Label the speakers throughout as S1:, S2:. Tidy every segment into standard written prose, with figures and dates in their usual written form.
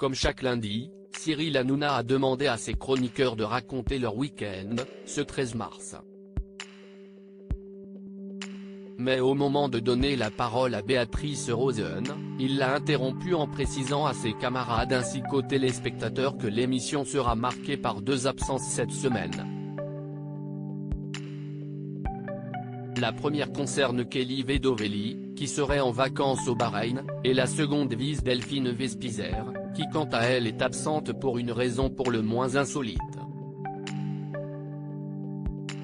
S1: Comme chaque lundi, Cyril Hanouna a demandé à ses chroniqueurs de raconter leur week-end, ce 13 mars. Mais au moment de donner la parole à Béatrice Rosen, il l'a interrompu en précisant à ses camarades ainsi qu'aux téléspectateurs que l'émission sera marquée par 2 absences cette semaine. La première concerne Kelly Vedovelli, qui serait en vacances au Bahreïn, et la seconde vise Delphine Vespizer, qui quant à elle est absente pour une raison pour le moins insolite.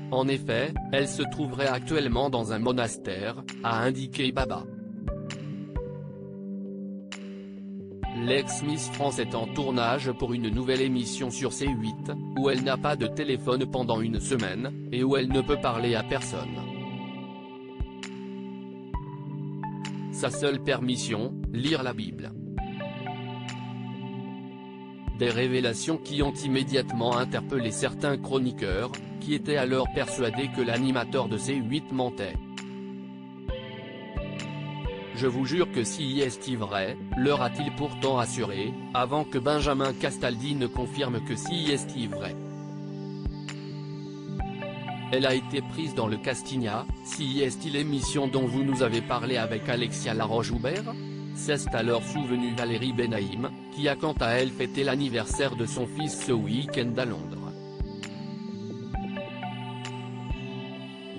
S1: En effet, elle se trouverait actuellement dans un monastère, a indiqué Baba. L'ex-Miss France est en tournage pour une nouvelle émission sur C8, où elle n'a pas de téléphone pendant une semaine, et où elle ne peut parler à personne. Sa seule permission, lire la Bible. Des révélations qui ont immédiatement interpellé certains chroniqueurs, qui étaient alors persuadés que l'animateur de C8 mentait. Je vous jure que si est vrai, leur a-t-il pourtant assuré, avant que Benjamin Castaldi ne confirme que si est vrai. Elle a été prise dans le casting Si est l'émission dont vous nous avez parlé avec Alexia Laroche-Joubert. C'est alors souvenu Valérie Benaïm, qui a quant à elle fêté l'anniversaire de son fils ce week-end à Londres.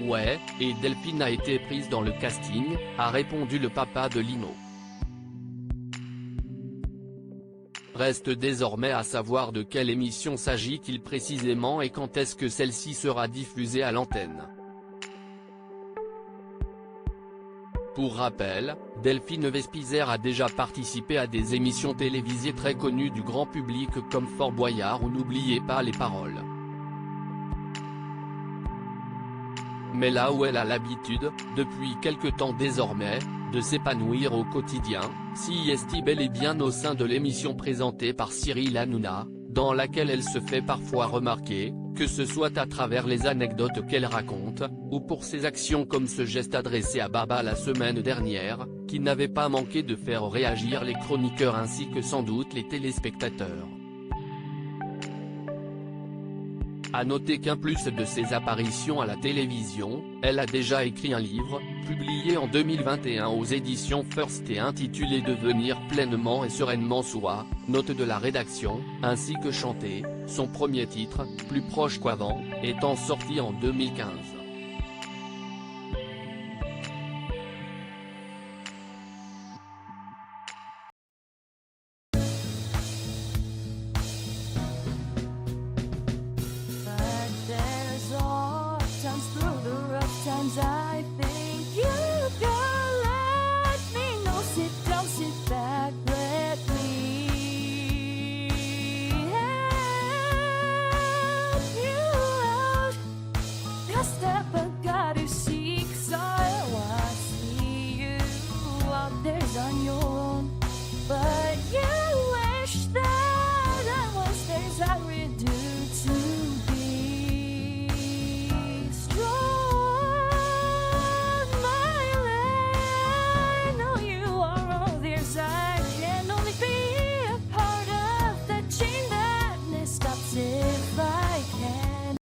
S1: Ouais, et Delphine a été prise dans le casting, a répondu le papa de Lino. Reste désormais à savoir de quelle émission s'agit-il précisément et quand est-ce que celle-ci sera diffusée à l'antenne. Pour rappel, Delphine Vespizer a déjà participé à des émissions télévisées très connues du grand public comme Fort Boyard ou N'oubliez pas les paroles. Mais là où elle a l'habitude, depuis quelque temps désormais, de s'épanouir au quotidien, si est bel et bien au sein de l'émission présentée par Cyril Hanouna, dans laquelle elle se fait parfois remarquer, que ce soit à travers les anecdotes qu'elle raconte, ou pour ses actions comme ce geste adressé à Baba la semaine dernière, qui n'avait pas manqué de faire réagir les chroniqueurs ainsi que sans doute les téléspectateurs. A noter qu'en plus de ses apparitions à la télévision, elle a déjà écrit un livre, publié en 2021 aux éditions First et intitulé Devenir pleinement et sereinement soi, note de la rédaction, ainsi que Chanter, son premier titre, plus proche qu'avant, étant sorti en 2015.
S2: Through the rough times